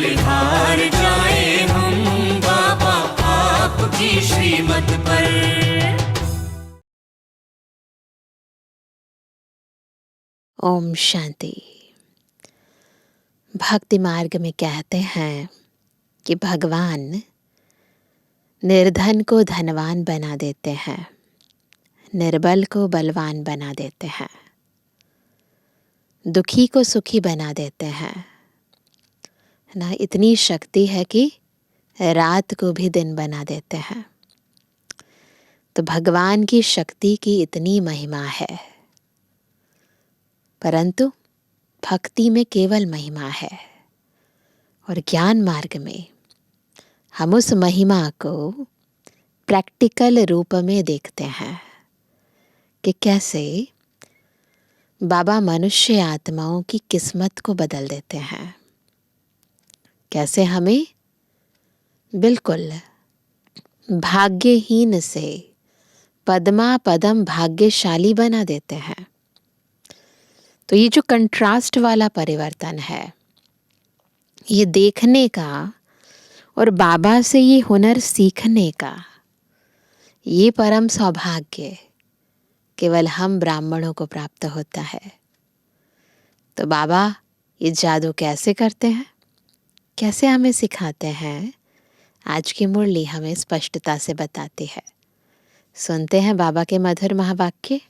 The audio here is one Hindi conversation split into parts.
बलिहार जाए हम बाबा आपकी श्रीमत पर। ओम शांति। भक्ति मार्ग में कहते हैं कि भगवान निर्धन को धनवान बना देते हैं, निर्बल को बलवान बना देते हैं, दुखी को सुखी बना देते हैं ना। इतनी शक्ति है कि रात को भी दिन बना देते हैं। तो भगवान की शक्ति की इतनी महिमा है, परंतु भक्ति में केवल महिमा है और ज्ञान मार्ग में हम उस महिमा को प्रैक्टिकल रूप में देखते हैं कि कैसे बाबा मनुष्य आत्माओं की किस्मत को बदल देते हैं, कैसे हमें बिल्कुल भाग्यहीन से पद्मा पदम भाग्यशाली बना देते हैं। तो ये जो कंट्रास्ट वाला परिवर्तन है, ये देखने का और बाबा से ये हुनर सीखने का, ये परम सौभाग्य केवल हम ब्राह्मणों को प्राप्त होता है। तो बाबा ये जादू कैसे करते हैं, कैसे हमें सिखाते हैं, आज की मुरली हमें स्पष्टता से बताती है। सुनते हैं बाबा के मधुर महावाक्य।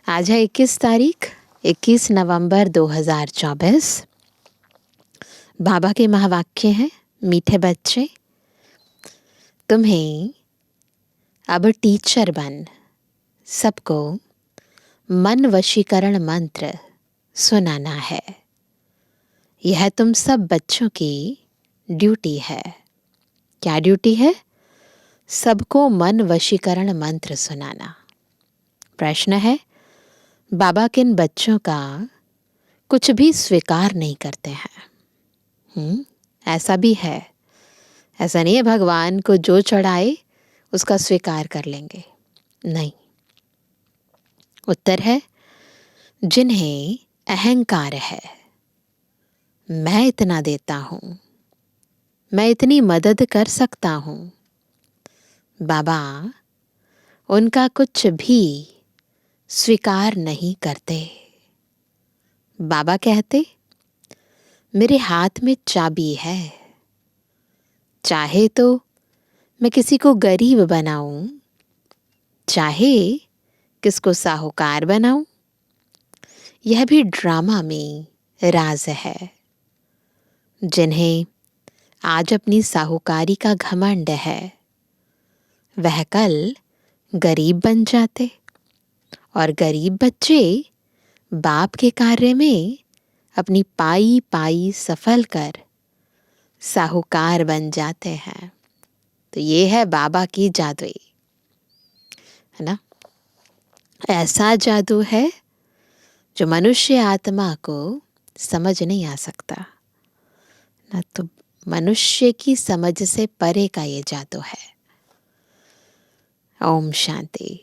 आज है 21 तारीख, 21 नवंबर 2024। बाबा के महावाक्य हैं, मीठे बच्चे, तुम्हें अब टीचर बन सबको मन वशीकरण मंत्र सुनाना है। यह तुम सब बच्चों की ड्यूटी है। क्या ड्यूटी है? सबको मन वशीकरण मंत्र सुनाना। प्रश्न है, बाबा किन बच्चों का कुछ भी स्वीकार नहीं करते हैं? ऐसा भी है। ऐसा नहीं है भगवान को जो चढ़ाए उसका स्वीकार कर लेंगे, नहीं। उत्तर है, जिन्हें अहंकार है, मैं इतना देता हूं, मैं इतनी मदद कर सकता हूं, बाबा उनका कुछ भी स्वीकार नहीं करते। बाबा कहते, मेरे हाथ में चाबी है, चाहे तो मैं किसी को गरीब बनाऊं, चाहे किसको साहूकार बनाऊं। यह भी ड्रामा में राज है। जिन्हें आज अपनी साहूकारी का घमंड है, वह कल गरीब बन जाते और गरीब बच्चे बाप के कार्य में अपनी पाई पाई सफल कर साहूकार बन जाते हैं। तो ये है बाबा की जादुई, है ना। ऐसा जादू है जो मनुष्य आत्मा को समझ नहीं आ सकता ना। तो मनुष्य की समझ से परे का ये जादू है। ओम शांति।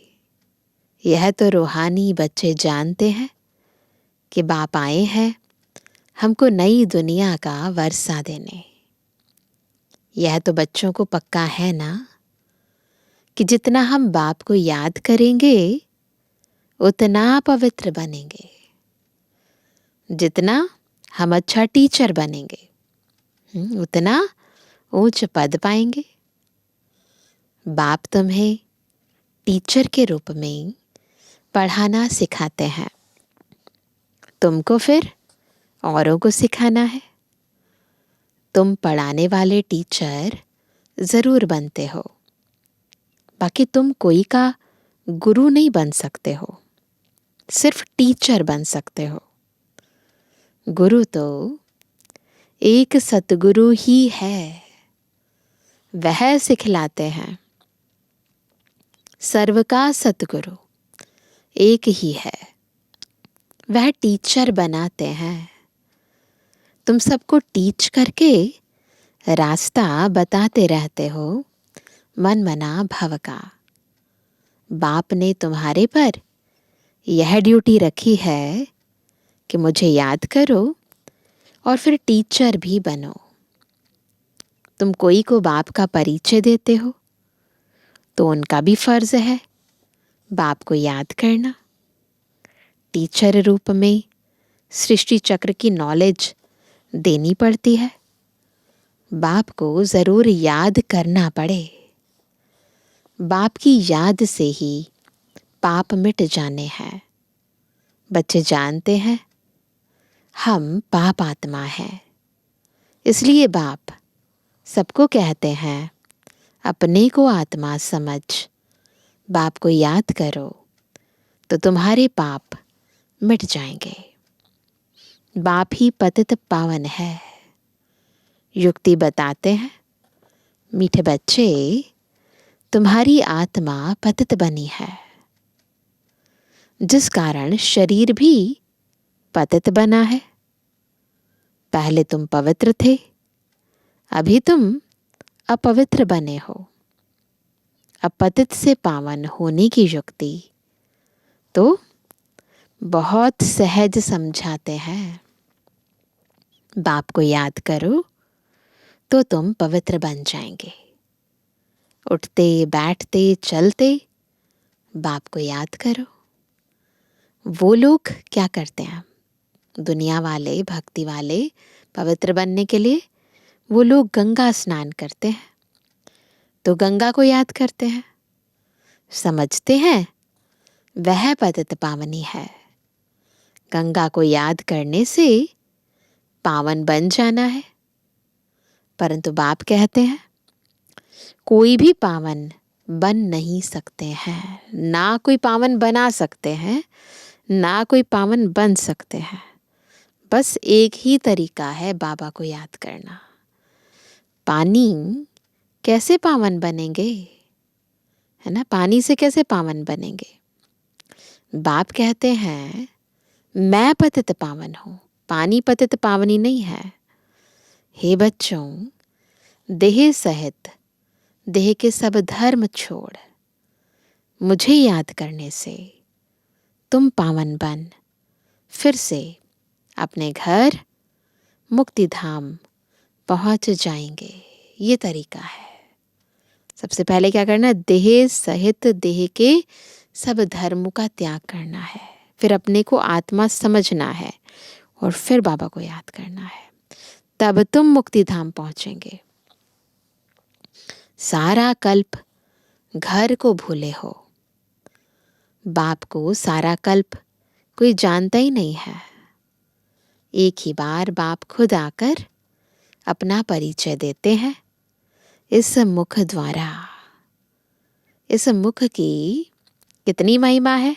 यह तो रूहानी बच्चे जानते हैं कि बाप आए हैं हमको नई दुनिया का वर्षा देने। यह तो बच्चों को पक्का है ना कि जितना हम बाप को याद करेंगे उतना पवित्र बनेंगे, जितना हम अच्छा टीचर बनेंगे उतना ऊंच पद पाएंगे। बाप तुम्हें टीचर के रूप में पढ़ाना सिखाते हैं, तुमको फिर औरों को सिखाना है। तुम पढ़ाने वाले टीचर जरूर बनते हो, बाकी तुम कोई का गुरु नहीं बन सकते हो, सिर्फ टीचर बन सकते हो। गुरु तो एक सतगुरु ही है, वह सिखलाते हैं। सर्व का सतगुरु एक ही है, वह टीचर बनाते हैं। तुम सबको टीच करके रास्ता बताते रहते हो, मन मना भव का। बाप ने तुम्हारे पर यह ड्यूटी रखी है कि मुझे याद करो और फिर टीचर भी बनो। तुम कोई को बाप का परिचय देते हो तो उनका भी फर्ज है बाप को याद करना। टीचर रूप में सृष्टि चक्र की नॉलेज देनी पड़ती है, बाप को जरूर याद करना पड़े। बाप की याद से ही पाप मिट जाने हैं। बच्चे जानते हैं हम पाप आत्मा हैं, इसलिए बाप सबको कहते हैं अपने को आत्मा समझ बाप को याद करो तो तुम्हारे पाप मिट जाएंगे। बाप ही पतित पावन है। युक्ति बताते हैं, मीठे बच्चे तुम्हारी आत्मा पतित बनी है, जिस कारण शरीर भी पतित बना है। पहले तुम पवित्र थे, अभी तुम अपवित्र बने हो। अब पतित से पावन होने की युक्ति तो बहुत सहज समझाते हैं। बाप को याद करो तो तुम पवित्र बन जाएंगे। उठते बैठते चलते बाप को याद करो। वो लोग क्या करते हैं, दुनिया वाले भक्ति वाले पवित्र बनने के लिए वो लोग गंगा स्नान करते हैं, तो गंगा को याद करते हैं, समझते हैं वह पतित पावनी है। गंगा को याद करने से पावन बन जाना है। परंतु बाप कहते हैं कोई भी पावन बन नहीं सकते हैं, ना कोई पावन बना सकते हैं, ना कोई पावन बन सकते हैं। बस एक ही तरीका है बाबा को याद करना। पानी कैसे पावन बनेंगे, है ना, पानी से कैसे पावन बनेंगे। बाप कहते हैं मैं पतित पावन हूँ, पानी पतित पावनी नहीं है। हे बच्चों, देह सहित देह के सब धर्म छोड़ मुझे याद करने से तुम पावन बन फिर से अपने घर मुक्ति धाम पहुंच जाएंगे। ये तरीका है। सबसे पहले क्या करना है, देह सहित देह के सब धर्मों का त्याग करना है, फिर अपने को आत्मा समझना है और फिर बाबा को याद करना है, तब तुम मुक्ति धाम पहुंचेंगे। सारा कल्प घर को भूले हो, बाप को सारा कल्प कोई जानता ही नहीं है। एक ही बार बाप खुद आकर अपना परिचय देते हैं इस मुख द्वारा। इस मुख की कितनी महिमा है।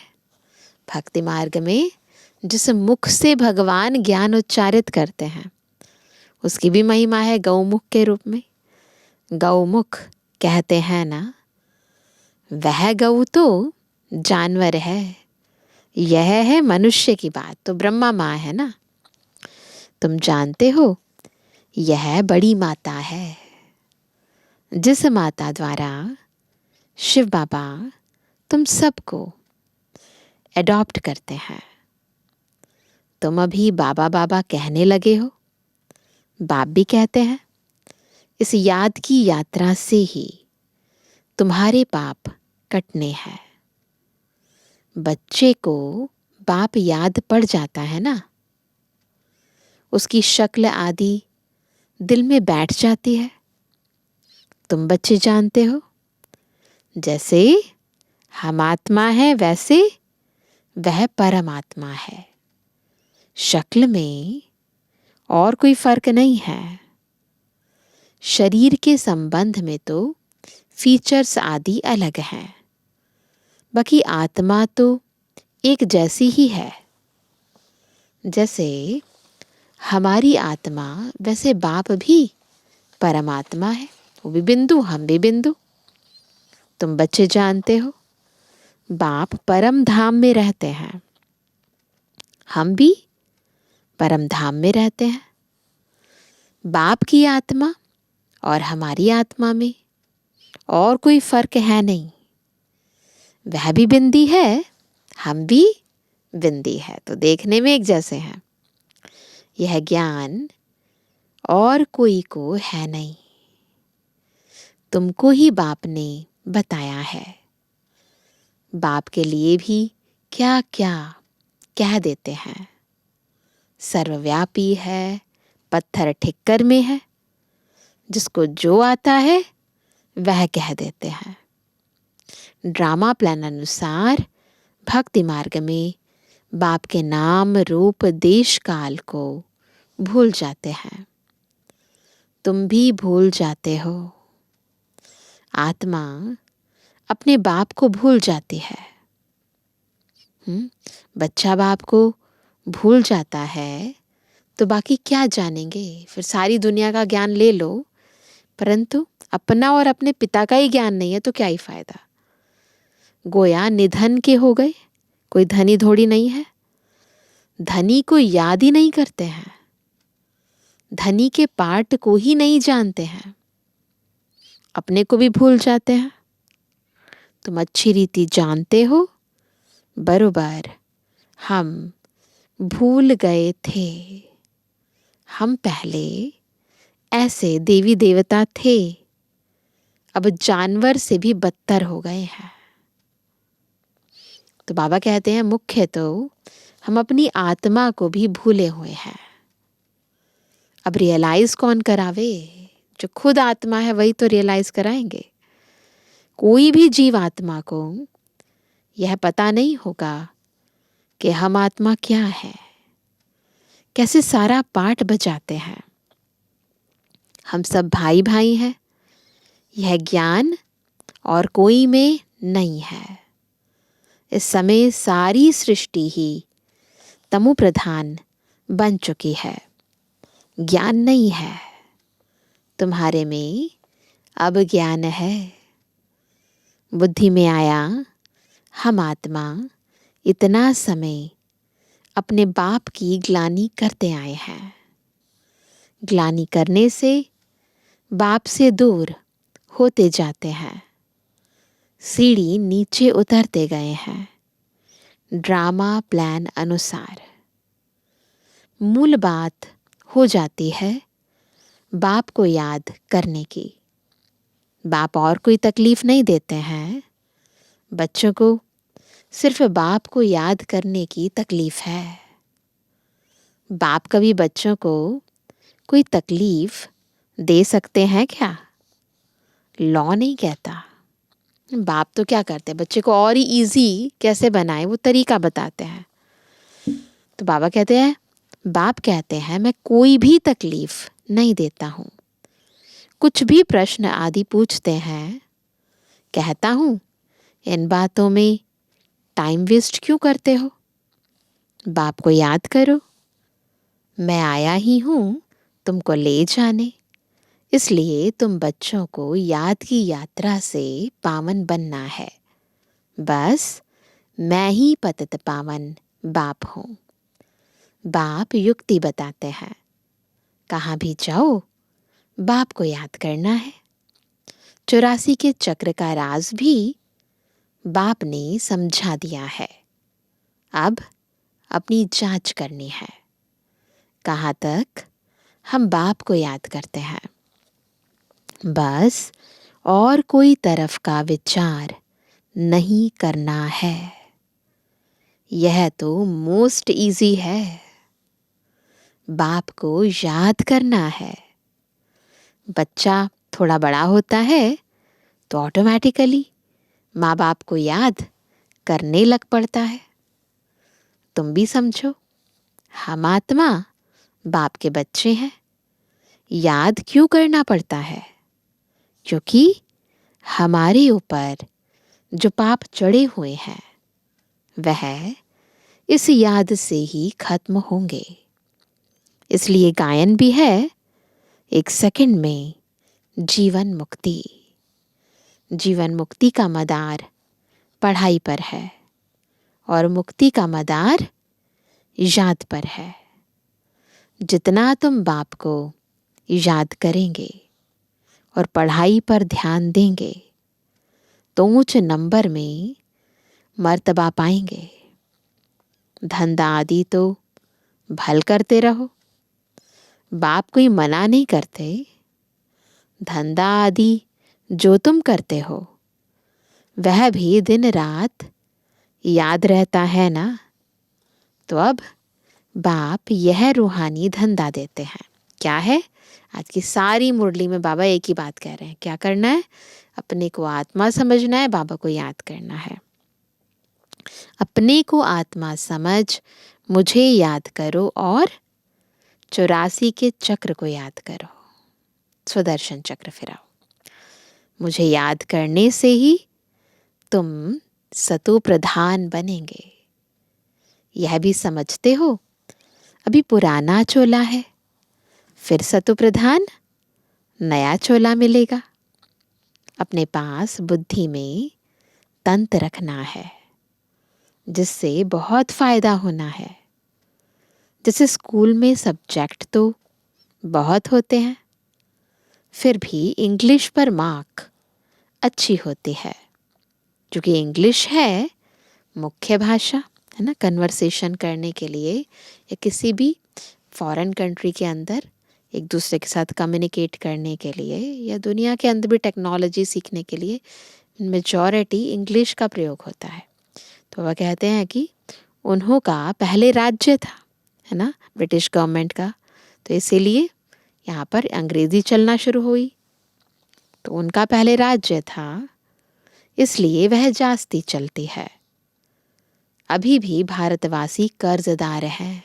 भक्ति मार्ग में जिस मुख से भगवान ज्ञान उच्चारित करते हैं उसकी भी महिमा है गौमुख के रूप में। गौमुख कहते हैं ना, वह गौ तो जानवर है, यह है मनुष्य की बात। तो ब्रह्मा माँ है ना, तुम जानते हो यह बड़ी माता है, जिस माता द्वारा शिव बाबा तुम सबको एडॉप्ट करते हैं। तुम अभी बाबा बाबा कहने लगे हो, बाप भी कहते हैं इस याद की यात्रा से ही तुम्हारे पाप कटने हैं। बच्चे को बाप याद पड़ जाता है ना, उसकी शक्ल आदि दिल में बैठ जाती है। तुम बच्चे जानते हो जैसे हम आत्मा है वैसे वह परमात्मा है। शक्ल में और कोई फर्क नहीं है। शरीर के संबंध में तो फीचर्स आदि अलग हैं, बाकी आत्मा तो एक जैसी ही है। जैसे हमारी आत्मा वैसे बाप भी परमात्मा है, वो भी बिंदु हम भी बिंदु। तुम बच्चे जानते हो बाप परम धाम में रहते हैं, हम भी परम धाम में रहते हैं। बाप की आत्मा और हमारी आत्मा में और कोई फर्क है नहीं। वह भी बिंदी है, हम भी बिंदी है, तो देखने में एक जैसे हैं। यह ज्ञान और कोई को है नहीं। तुमको ही बाप ने बताया है। बाप के लिए भी क्या क्या कह देते हैं। सर्वव्यापी है, पत्थर ठिक्कर में है, जिसको जो आता है वह कह देते हैं। ड्रामा प्लान अनुसार भक्ति मार्ग में बाप के नाम रूप देश काल को भूल जाते हैं। तुम भी भूल जाते हो। आत्मा अपने बाप को भूल जाती है। बच्चा बाप को भूल जाता है तो बाकी क्या जानेंगे। फिर सारी दुनिया का ज्ञान ले लो, परंतु अपना और अपने पिता का ही ज्ञान नहीं है तो क्या ही फायदा। गोया निधन के हो गए, कोई धनी थोड़ी नहीं है। धनी को याद ही नहीं करते हैं, धनी के पार्ट को ही नहीं जानते हैं, अपने को भी भूल जाते हैं। तुम अच्छी रीति जानते हो, बरोबर हम भूल गए थे। हम पहले ऐसे देवी देवता थे, अब जानवर से भी बदतर हो गए हैं। तो बाबा कहते हैं मुख्य तो हम अपनी आत्मा को भी भूले हुए हैं। अब रियलाइज कौन करावे? जो खुद आत्मा है वही तो रियलाइज कराएंगे। कोई भी जीव आत्मा को यह पता नहीं होगा कि हम आत्मा क्या है, कैसे सारा पाठ बजाते हैं। हम सब भाई भाई हैं, यह ज्ञान और कोई में नहीं है। इस समय सारी सृष्टि ही तमो प्रधान बन चुकी है, ज्ञान नहीं है। तुम्हारे में अब ज्ञान है। बुद्धि में आया हम आत्मा इतना समय अपने बाप की ग्लानि करते आए हैं। ग्लानि करने से बाप से दूर होते जाते हैं, सीढ़ी नीचे उतरते गए हैं। ड्रामा प्लान अनुसार मूल बात हो जाती है बाप को याद करने की। बाप और कोई तकलीफ नहीं देते हैं, बच्चों को सिर्फ बाप को याद करने की तकलीफ है। बाप कभी बच्चों को कोई तकलीफ दे सकते हैं क्या? लॉ नहीं कहता। बाप तो क्या करते हैं, बच्चे को और ही इजी कैसे बनाए वो तरीका बताते हैं। तो बाबा कहते हैं, बाप कहते हैं मैं कोई भी तकलीफ नहीं देता हूँ। कुछ भी प्रश्न आदि पूछते हैं, कहता हूँ इन बातों में टाइम वेस्ट क्यों करते हो? बाप को याद करो। मैं आया ही हूँ तुमको ले जाने, इसलिए तुम बच्चों को याद की यात्रा से पावन बनना है। बस मैं ही पतित पावन बाप हूँ। बाप युक्ति बताते हैं, कहाँ भी जाओ बाप को याद करना है। 84 के चक्र का राज भी बाप ने समझा दिया है। अब अपनी जांच करनी है, कहाँ तक हम बाप को याद करते हैं। बस और कोई तरफ का विचार नहीं करना है। यह तो मोस्ट इजी है। बाप को याद करना है। बच्चा थोड़ा बड़ा होता है तो ऑटोमेटिकली माँ बाप को याद करने लग पड़ता है। तुम भी समझो, हम आत्मा बाप के बच्चे हैं। याद क्यों करना पड़ता है? क्योंकि हमारे ऊपर जो पाप चढ़े हुए हैं वह इस याद से ही खत्म होंगे। इसलिए गायन भी है, एक सेकंड में जीवन मुक्ति। जीवन मुक्ति का मदार पढ़ाई पर है और मुक्ति का मदार याद पर है। जितना तुम बाप को याद करेंगे और पढ़ाई पर ध्यान देंगे तो ऊंच नंबर में मर्तबा पाएंगे। धंधा आदि तो भल करते रहो, बाप कोई मना नहीं करते। धंधा आदि जो तुम करते हो वह भी दिन रात याद रहता है ना? तो अब बाप यह रूहानी धंधा देते हैं। क्या है? आज की सारी मुरली में बाबा एक ही बात कह रहे हैं। क्या करना है? अपने को आत्मा समझना है, बाबा को याद करना है। अपने को आत्मा समझ, मुझे याद करो और 84 के चक्र को याद करो, स्वदर्शन चक्र फिराओ। मुझे याद करने से ही तुम सतो प्रधान बनेंगे। यह भी समझते हो अभी पुराना चोला है, फिर सतो प्रधान नया चोला मिलेगा। अपने पास बुद्धि में तंत्र रखना है जिससे बहुत फायदा होना है। जैसे स्कूल में सब्जेक्ट तो बहुत होते हैं, फिर भी इंग्लिश पर मार्क अच्छी होती है, क्योंकि इंग्लिश है मुख्य भाषा, है ना, कन्वर्सेशन करने के लिए या किसी भी फॉरेन कंट्री के अंदर एक दूसरे के साथ कम्युनिकेट करने के लिए या दुनिया के अंदर भी टेक्नोलॉजी सीखने के लिए मेजॉरिटी इंग्लिश का प्रयोग होता है। तो वह कहते हैं कि उन्हों का पहले राज्य था, है ना, ब्रिटिश गवर्नमेंट का, तो इसीलिए यहाँ पर अंग्रेज़ी चलना शुरू हुई। तो उनका पहले राज्य था, इसलिए वह जास्ती चलती है। अभी भी भारतवासी कर्जदार हैं।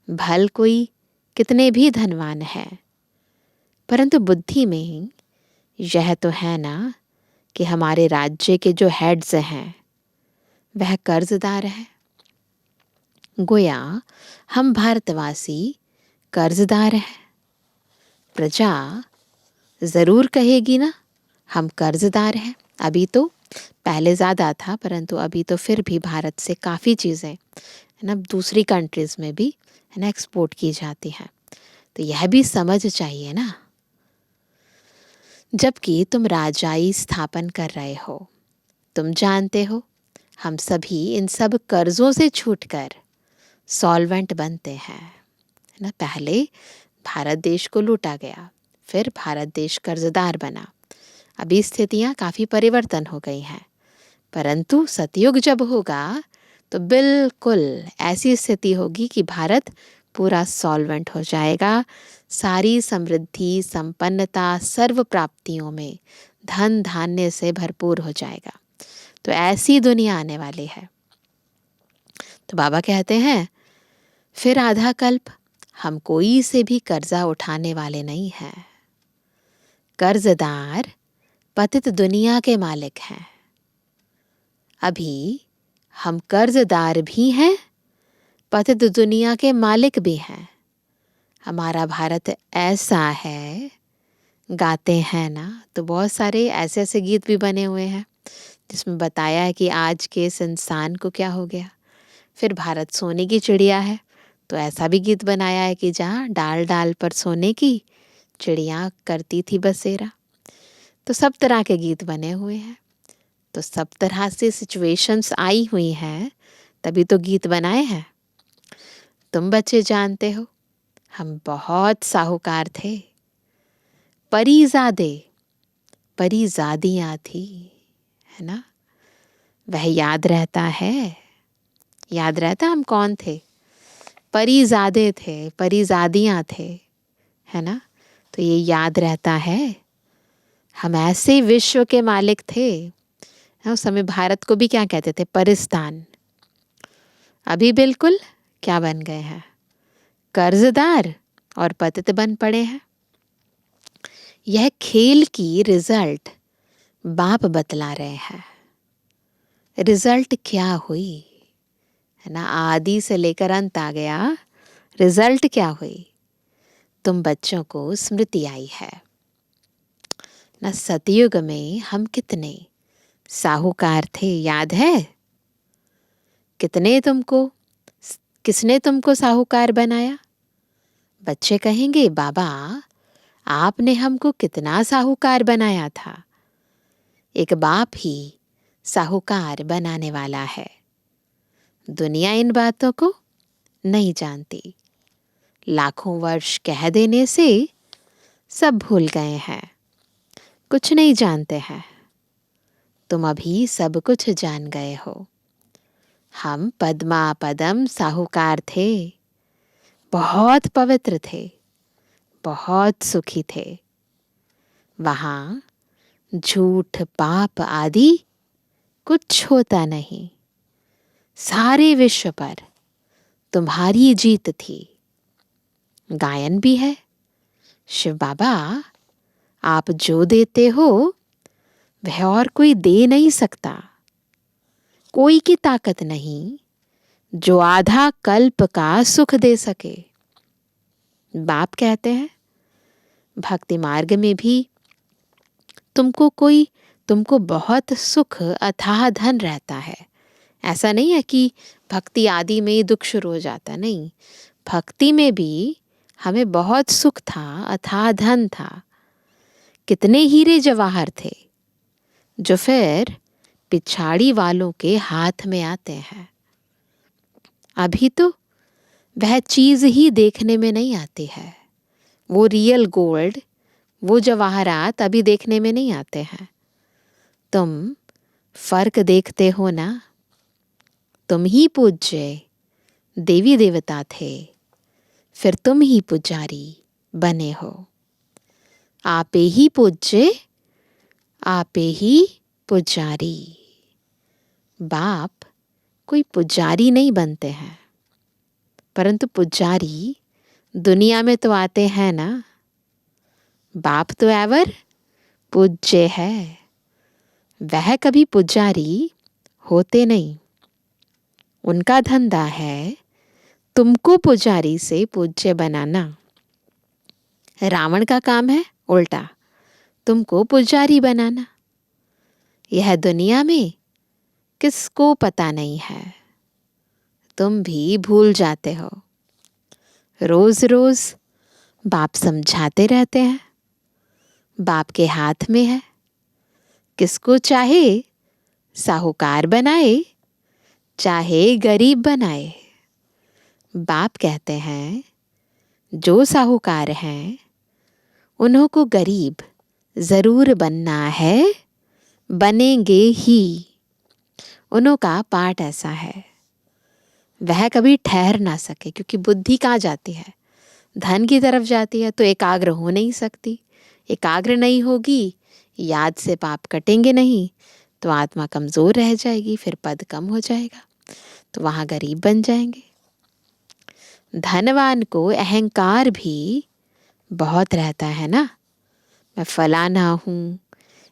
भल कोई कितने भी धनवान है, परंतु बुद्धि में यह तो है ना कि हमारे राज्य के जो हेड्स हैं वह कर्जदार है। गोया हम भारतवासी कर्जदार हैं। प्रजा ज़रूर कहेगी ना हम कर्जदार हैं। अभी तो पहले ज़्यादा था, परंतु अभी तो फिर भी भारत से काफ़ी चीज़ें, है ना, दूसरी कंट्रीज़ में भी, है ना, एक्सपोर्ट की जाती हैं। तो यह भी समझ चाहिए ना। जबकि तुम राजाई स्थापन कर रहे हो, तुम जानते हो हम सभी इन सब कर्जों से छूटकर सॉल्वेंट बनते हैं, है ना। पहले भारत देश को लूटा गया, फिर भारत देश कर्जदार बना। अभी स्थितियाँ काफ़ी परिवर्तन हो गई हैं, परंतु सतयुग जब होगा तो बिल्कुल ऐसी स्थिति होगी कि भारत पूरा सॉल्वेंट हो जाएगा। सारी समृद्धि, संपन्नता, सर्व प्राप्तियों में धन धान्य से भरपूर हो जाएगा। तो ऐसी दुनिया आने वाली है। तो बाबा कहते हैं फिर आधा कल्प हम कोई से भी कर्जा उठाने वाले नहीं हैं। कर्जदार पतित दुनिया के मालिक हैं। अभी हम कर्जदार भी हैं, पतित दुनिया के मालिक भी हैं। हमारा भारत ऐसा है, गाते हैं ना, तो बहुत सारे ऐसे ऐसे गीत भी बने हुए हैं जिसमें बताया है कि आज के इस इंसान को क्या हो गया। फिर भारत सोने की चिड़िया है, तो ऐसा भी गीत बनाया है कि जहाँ डाल डाल पर सोने की चिड़िया करती थी बसेरा। तो सब तरह के गीत बने हुए हैं। तो सब तरह से सिचुएशंस आई हुई हैं, तभी तो गीत बनाए हैं। तुम बच्चे जानते हो हम बहुत साहूकार थे। परीज़ादे, परीज़ादियाँ थी, है ना। वह याद रहता है, याद रहता हम कौन थे? परीज़ादे थे, परीज़ादियाँ थे, है ना। तो ये याद रहता है हम ऐसे विश्व के मालिक थे। उस समय भारत को भी क्या कहते थे? परिस्तान। अभी बिल्कुल क्या बन गए हैं? कर्जदार और पतित बन पड़े हैं। यह खेल की रिजल्ट बाप बतला रहे हैं। रिजल्ट क्या हुई, है ना, आदि से लेकर अंत आ गया। रिजल्ट क्या हुई? तुम बच्चों को स्मृति आई है ना। सतयुग में हम कितने साहूकार थे, याद है? किसने तुमको साहूकार बनाया? बच्चे कहेंगे बाबा आपने हमको कितना साहूकार बनाया था। एक बाप ही साहूकार बनाने वाला है। दुनिया इन बातों को नहीं जानती। लाखों वर्ष कह देने से सब भूल गए हैं, कुछ नहीं जानते हैं, तुम अभी सब कुछ जान गए हो। हम पद्मा पदम साहूकार थे, बहुत पवित्र थे, बहुत सुखी थे। वहाँ झूठ पाप आदि कुछ होता नहीं। सारे विश्व पर तुम्हारी जीत थी। गायन भी है, शिव बाबा आप जो देते हो वह और कोई दे नहीं सकता। कोई की ताकत नहीं जो आधा कल्प का सुख दे सके। बाप कहते हैं भक्ति मार्ग में भी तुमको बहुत सुख अथाह धन रहता है। ऐसा नहीं है कि भक्ति आदि में दुख शुरू हो जाता, नहीं, भक्ति में भी हमें बहुत सुख था, अथाह धन था। कितने हीरे जवाहर थे जो फिर पिछाड़ी वालों के हाथ में आते हैं। अभी तो वह चीज ही देखने में नहीं आती है। वो रियल गोल्ड, वो जवाहरात अभी देखने में नहीं आते हैं। तुम फर्क देखते हो ना। तुम ही पूज्य देवी देवता थे, फिर तुम ही पुजारी बने हो। आपे ही पूज्य, आपे ही पुजारी। बाप कोई पुजारी नहीं बनते हैं, परंतु पुजारी दुनिया में तो आते हैं ना। बाप तो एवर पूज्य है, वह कभी पुजारी होते नहीं। उनका धंधा है तुमको पुजारी से पूज्य बनाना। रावण का काम है उल्टा, तुमको पुजारी बनाना। यह दुनिया में किसको पता नहीं है, तुम भी भूल जाते हो। रोज रोज बाप समझाते रहते हैं। बाप के हाथ में है, किसको चाहे साहूकार बनाए, चाहे गरीब बनाए। बाप कहते हैं जो साहूकार हैं उन्हों को गरीब जरूर बनना है, बनेंगे ही। उन्हों का पाठ ऐसा है, वह कभी ठहर ना सके, क्योंकि बुद्धि कहाँ जाती है, धन की तरफ जाती है, तो एकाग्र हो नहीं सकती। एकाग्र नहीं होगी, याद से पाप कटेंगे नहीं, तो आत्मा कमजोर रह जाएगी, फिर पद कम हो जाएगा, तो वहाँ गरीब बन जाएंगे। धनवान को अहंकार भी बहुत रहता है ना, मैं फलाना हूँ,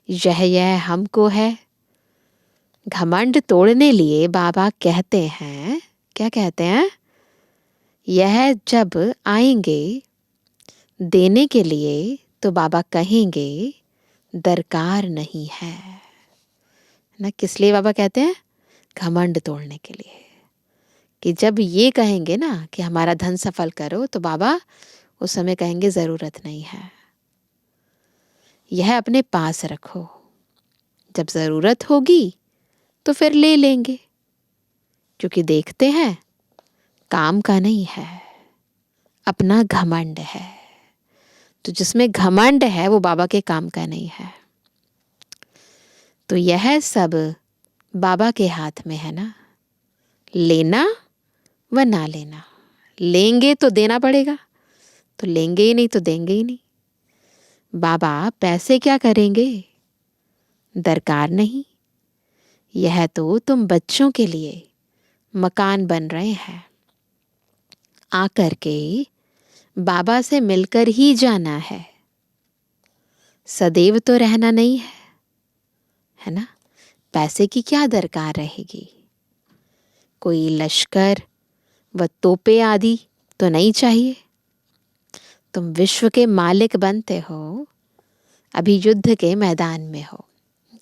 यह हमको है। घमंड तोड़ने लिए बाबा कहते हैं, क्या कहते हैं, यह जब आएंगे देने के लिए तो बाबा कहेंगे दरकार नहीं है ना। किस लिए बाबा कहते हैं? घमंड तोड़ने के लिए, कि जब ये कहेंगे ना कि हमारा धन सफल करो, तो बाबा उस समय कहेंगे जरूरत नहीं है, यह अपने पास रखो, जब जरूरत होगी तो फिर ले लेंगे। क्योंकि देखते हैं काम का नहीं है, अपना घमंड है। तो जिसमें घमंड है वो बाबा के काम का नहीं है। तो यह सब बाबा के हाथ में है ना, लेना व ना लेना। लेंगे तो देना पड़ेगा, तो लेंगे ही नहीं तो देंगे ही नहीं। बाबा पैसे क्या करेंगे, दरकार नहीं। यह तो तुम बच्चों के लिए मकान बन रहे हैं। आकर के बाबा से मिलकर ही जाना है, सदैव तो रहना नहीं है, है ना। पैसे की क्या दरकार रहेगी, कोई लश्कर व तोपे आदि तो नहीं चाहिए। तुम विश्व के मालिक बनते हो, अभी युद्ध के मैदान में हो।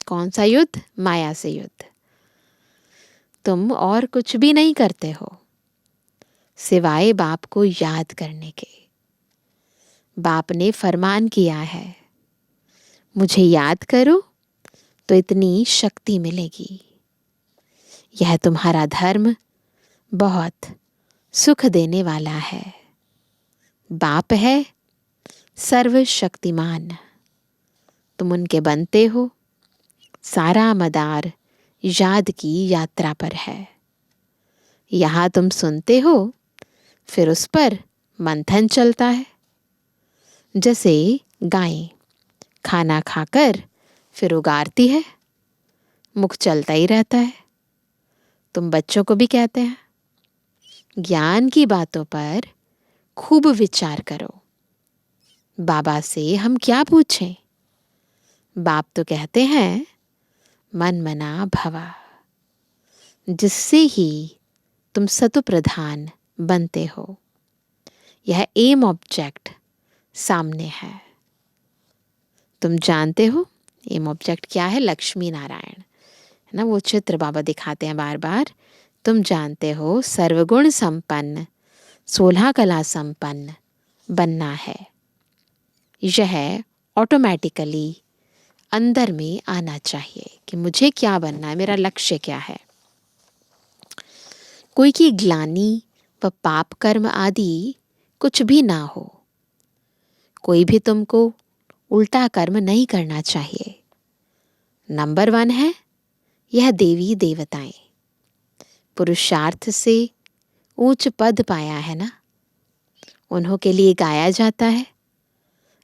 कौन सा युद्ध? माया से युद्ध। तुम और कुछ भी नहीं करते हो सिवाय बाप को याद करने के। बाप ने फरमान किया है, मुझे याद करो तो इतनी शक्ति मिलेगी। यह तुम्हारा धर्म बहुत सुख देने वाला है। बाप है सर्वशक्तिमान, तुम उनके बनते हो। सारा मदार याद की यात्रा पर है। यहाँ तुम सुनते हो, फिर उस पर मंथन चलता है। जैसे गायें खाना खाकर फिर उगारती है, मुख चलता ही रहता है। तुम बच्चों को भी कहते हैं, ज्ञान की बातों पर खूब विचार करो। बाबा से हम क्या पूछें? बाप तो कहते हैं मन मना भवा, जिससे ही तुम सतु प्रधान बनते हो। यह एम ऑब्जेक्ट सामने है। तुम जानते हो एम ऑब्जेक्ट क्या है? लक्ष्मी नारायण, है ना। वो चित्र बाबा दिखाते हैं बार बार। तुम जानते हो सर्वगुण संपन्न, 16 कला संपन्न बनना है। यह ऑटोमेटिकली अंदर में आना चाहिए कि मुझे क्या बनना है, मेरा लक्ष्य क्या है। कोई की ग्लानि व पाप कर्म आदि कुछ भी ना हो। कोई भी तुमको उल्टा कर्म नहीं करना चाहिए। नंबर 1 है यह देवी देवताएं। पुरुषार्थ से ऊंच पद पाया है ना, उन्हों के लिए गाया जाता है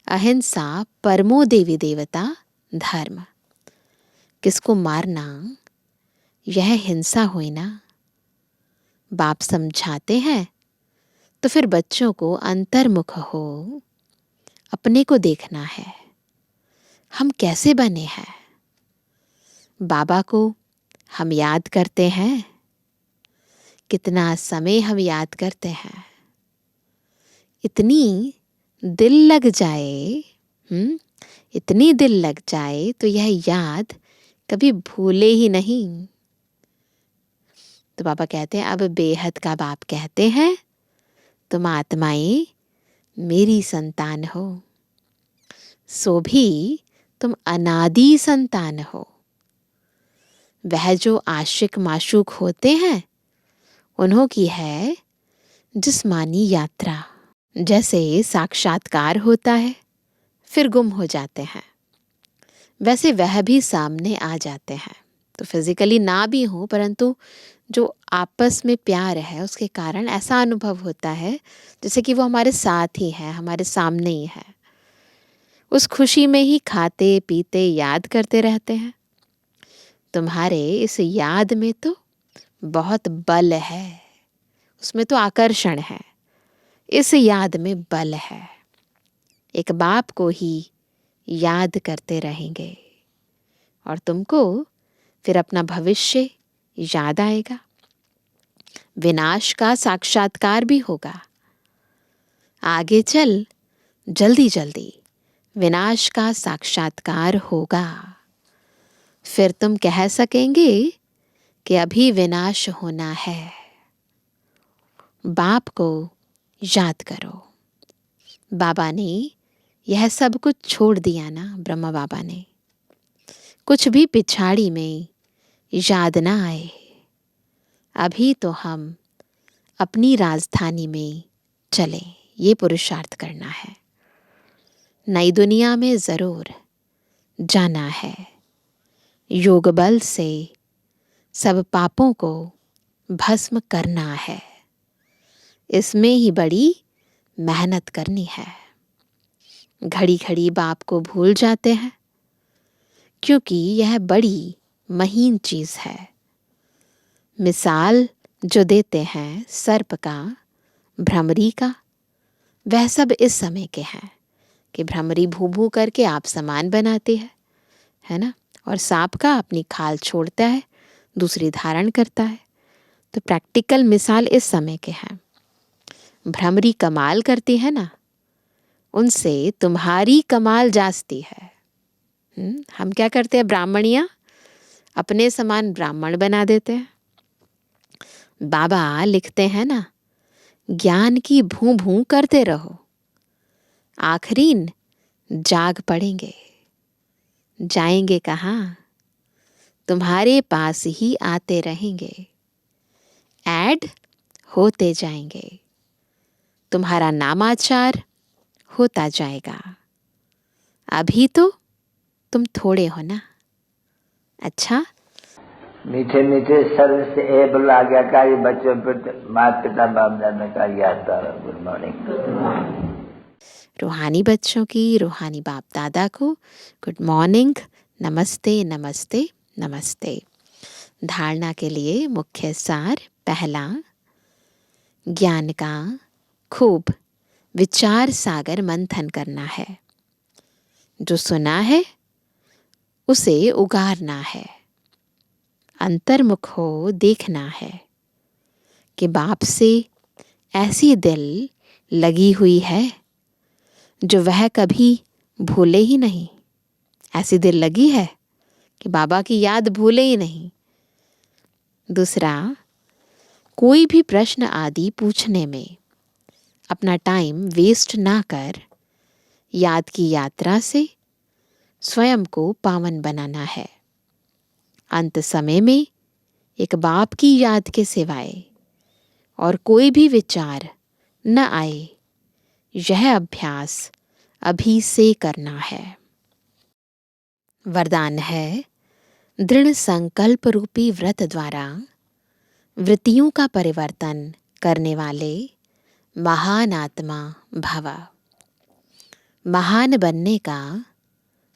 अहिंसा परमो देवी देवता धर्म। किसको मारना यह हिंसा हुई ना। बाप समझाते हैं तो फिर बच्चों को अंतर्मुख हो अपने को देखना है। हम कैसे बने हैं? बाबा को हम याद करते हैं। कितना समय हम याद करते हैं। इतनी दिल लग जाए, इतनी दिल लग जाए तो यह याद कभी भूले ही नहीं। तो बाबा कहते हैं अब बेहद का बाप कहते हैं तुम आत्माएं मेरी संतान हो, सो भी तुम अनादि संतान हो। वह जो आशिक माशूक होते हैं उन्हों की है जिस्मानी यात्रा। जैसे साक्षात्कार होता है फिर गुम हो जाते हैं, वैसे वह भी सामने आ जाते हैं। तो फिजिकली ना भी हो परंतु जो आपस में प्यार है उसके कारण ऐसा अनुभव होता है जैसे कि वो हमारे साथ ही है, हमारे सामने ही है। उस खुशी में ही खाते पीते याद करते रहते हैं। तुम्हारे इस याद में तो बहुत बल है, उसमें तो आकर्षण है, इस याद में बल है। एक बाप को ही याद करते रहेंगे और तुमको फिर अपना भविष्य याद आएगा। विनाश का साक्षात्कार भी होगा। आगे चल जल्दी जल्दी विनाश का साक्षात्कार होगा। फिर तुम कह सकेंगे कि अभी विनाश होना है। बाप को याद करो। बाबा ने यह सब कुछ छोड़ दिया ना, ब्रह्मा बाबा ने। कुछ भी पिछाड़ी में याद ना आए। अभी तो हम अपनी राजधानी में चलें, ये पुरुषार्थ करना है। नई दुनिया में ज़रूर जाना है। योग बल से सब पापों को भस्म करना है। इसमें ही बड़ी मेहनत करनी है। घड़ी घड़ी बाप को भूल जाते हैं क्योंकि यह बड़ी महीन चीज़ है। मिसाल जो देते हैं सर्प का, भ्रमरी का, वह सब इस समय के हैं कि भ्रमरी भू भू करके आप समान बनाती है ना, और सांप का अपनी खाल छोड़ता है, दूसरी धारण करता है। तो प्रैक्टिकल मिसाल इस समय के हैं। भ्रमरी कमाल करती है ना, उनसे तुम्हारी कमाल जास्ती है। हम क्या करते हैं, ब्राह्मणियाँ अपने समान ब्राह्मण बना देते हैं। बाबा लिखते हैं ना, ज्ञान की भूं भूं करते रहो, आखिरीन जाग पड़ेंगे। जाएंगे कहाँ? तुम्हारे पास ही आते रहेंगे, ऐड होते जाएंगे, तुम्हारा नामाचार होता जाएगा। अभी तो तुम थोड़े हो ना। अच्छा, मीठे मीठे सर्व से एबल आज्ञाकारी बच्चों पर माता पिता बाप दादा का याद तारा। Good morning. रूहानी बच्चों की रूहानी बाप दादा को गुड मॉर्निंग, नमस्ते नमस्ते नमस्ते। धारणा के लिए मुख्य सार। पहला, ज्ञान का खूब विचार सागर मंथन करना है। जो सुना है उसे उगारना है। अंतर्मुख हो देखना है कि बाप से ऐसी दिल लगी हुई है जो वह कभी भूले ही नहीं। ऐसी दिल लगी है कि बाबा की याद भूले ही नहीं। दूसरा, कोई भी प्रश्न आदि पूछने में अपना टाइम वेस्ट ना कर याद की यात्रा से स्वयं को पावन बनाना है। अंत समय में एक बाप की याद के सिवाय और कोई भी विचार न आए, यह अभ्यास अभी से करना है। वरदान है, दृढ़ संकल्प रूपी व्रत द्वारा वृत्तियों का परिवर्तन करने वाले महान आत्मा भव। महान बनने का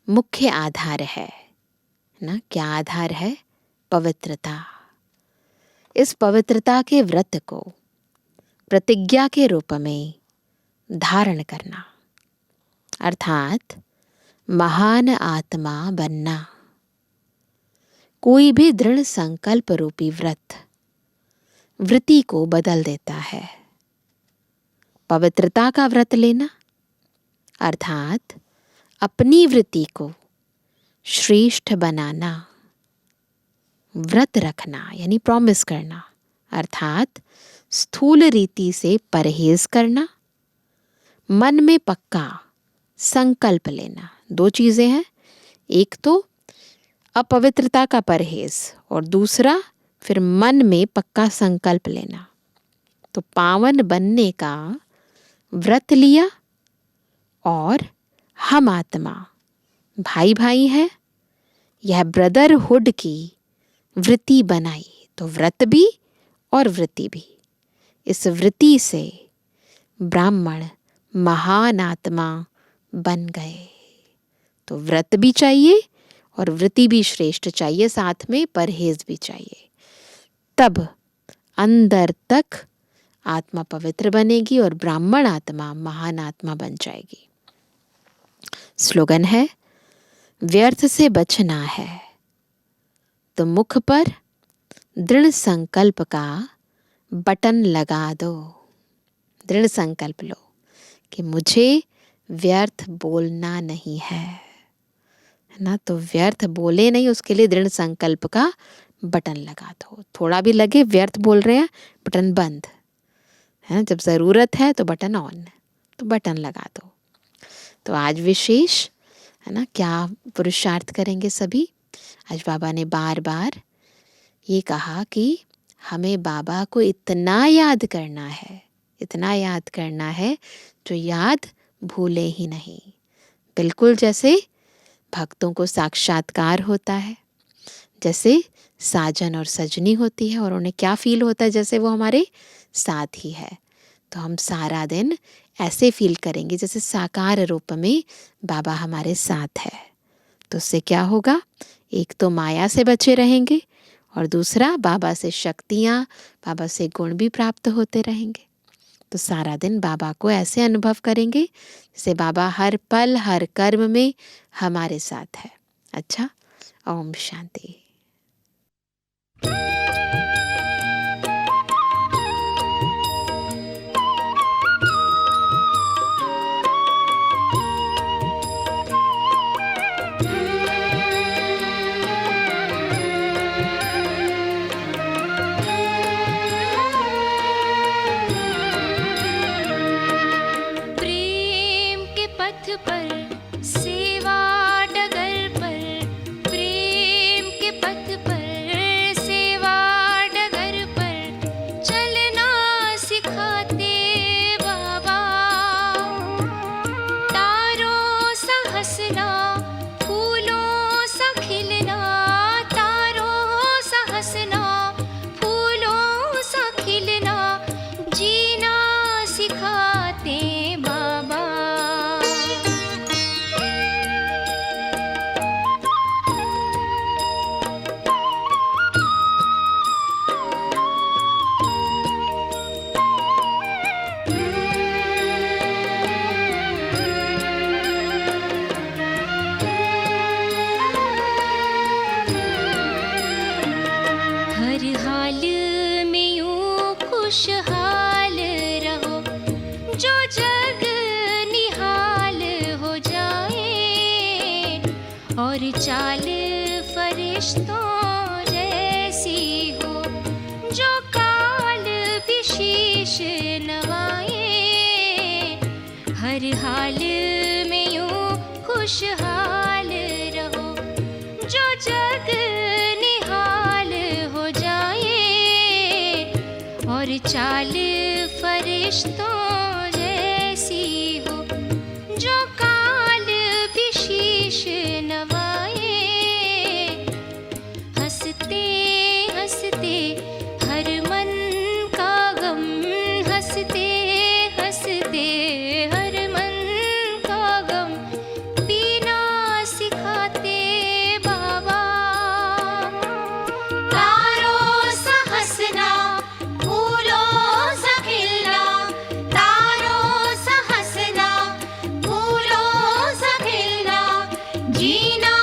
मुख्य आधार है ना। क्या आधार है? पवित्रता। इस पवित्रता के व्रत को प्रतिज्ञा के रूप में धारण करना, अर्थात महान आत्मा बनना। कोई भी दृढ़ संकल्प रूपी व्रत वृत्ति को बदल देता है। पवित्रता का व्रत लेना अर्थात अपनी वृत्ति को श्रेष्ठ बनाना। व्रत रखना यानी प्रॉमिस करना, अर्थात स्थूल रीति से परहेज करना। मन में पक्का संकल्प लेना। दो चीजें हैं, एक तो अपवित्रता का परहेज और दूसरा फिर मन में पक्का संकल्प लेना। तो पावन बनने का व्रत लिया और हम आत्मा भाई भाई हैं, यह ब्रदरहुड की वृत्ति बनाई। तो व्रत भी और वृत्ति भी। इस वृत्ति से ब्राह्मण महान आत्मा बन गए। तो व्रत भी चाहिए और वृत्ति भी श्रेष्ठ चाहिए, साथ में परहेज भी चाहिए। तब अंदर तक आत्मा पवित्र बनेगी और ब्राह्मण आत्मा महान आत्मा बन जाएगी। स्लोगन है, व्यर्थ से बचना है तो मुख पर दृढ़ संकल्प का बटन लगा दो। दृढ़ संकल्प लो कि मुझे व्यर्थ बोलना नहीं है ना। तो व्यर्थ बोले नहीं, उसके लिए दृढ़ संकल्प का बटन लगा दो। थोड़ा भी लगे व्यर्थ बोल रहे हैं, बटन बंद है ना। जब ज़रूरत है तो बटन ऑन, तो बटन लगा दो। तो आज विशेष है ना, क्या पुरुषार्थ करेंगे सभी। आज बाबा ने बार बार ये कहा कि हमें बाबा को इतना याद करना है, इतना याद करना है जो याद भूले ही नहीं। बिल्कुल जैसे भक्तों को साक्षात्कार होता है, जैसे साजन और सजनी होती है और उन्हें क्या फील होता है, जैसे वो हमारे साथ ही है। तो हम सारा दिन ऐसे फील करेंगे जैसे साकार रूप में बाबा हमारे साथ है। तो उससे क्या होगा, एक तो माया से बचे रहेंगे और दूसरा बाबा से शक्तियाँ, बाबा से गुण भी प्राप्त होते रहेंगे। तो सारा दिन बाबा को ऐसे अनुभव करेंगे जैसे बाबा हर पल हर कर्म में हमारे साथ है। अच्छा, ओम शांति। प्रेम के पथ पर सेवा डगर पर, प्रेम के पथ पर सेवा डगर पर चलना सिखाते बाबा। तारों सा हंसना, फूलों और चाल फरिश्तों जैसी हो, जो काल विशेष नवाए, हर हाल में यूं खुशहाल रहो, जो जग निहाल हो जाए, और चाल फरिश्तों जैसी हो, जो काल विशेष नवाए। हंसते हंसते हर मन का गम, हंसते हंसते हर मन का गम पीना सिखाते बाबा। तारों सा हंसना, फूलों सा खिलना, तारों सा हंसना, फूलों सा खिलना, जीना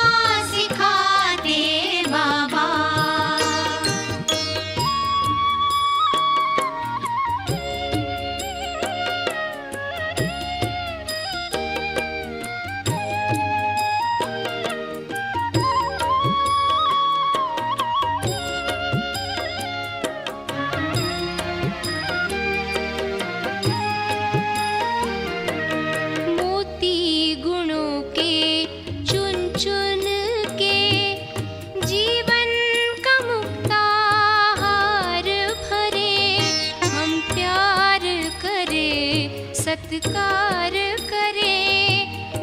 सिखाते बाबा। मोती गुणों के चुन चुन के जीवन का मुक्ताहार भरे, हम प्यार करें सत्कार करें,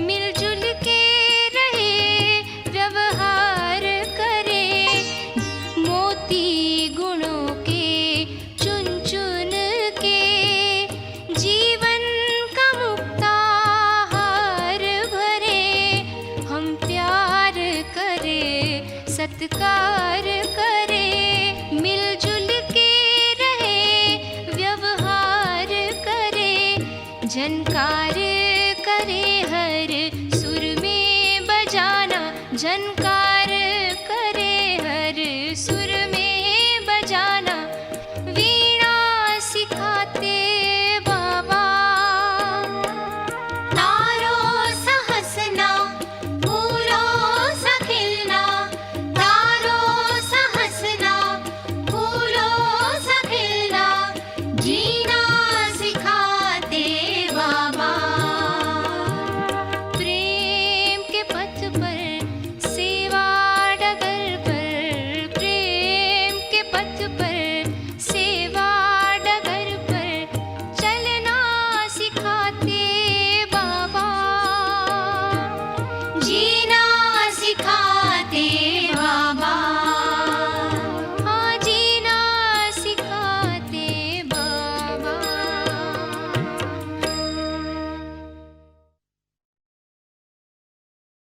मिलजुल के रहे व्यवहार करें। मोती गुणों के चुन चुन के जीवन का मुक्ताहार भरे, हम प्यार करें सत्कार करें, मिलजुल के रहे व्यवहार करें। झनकार करे हर सुर में बजाना, झनकार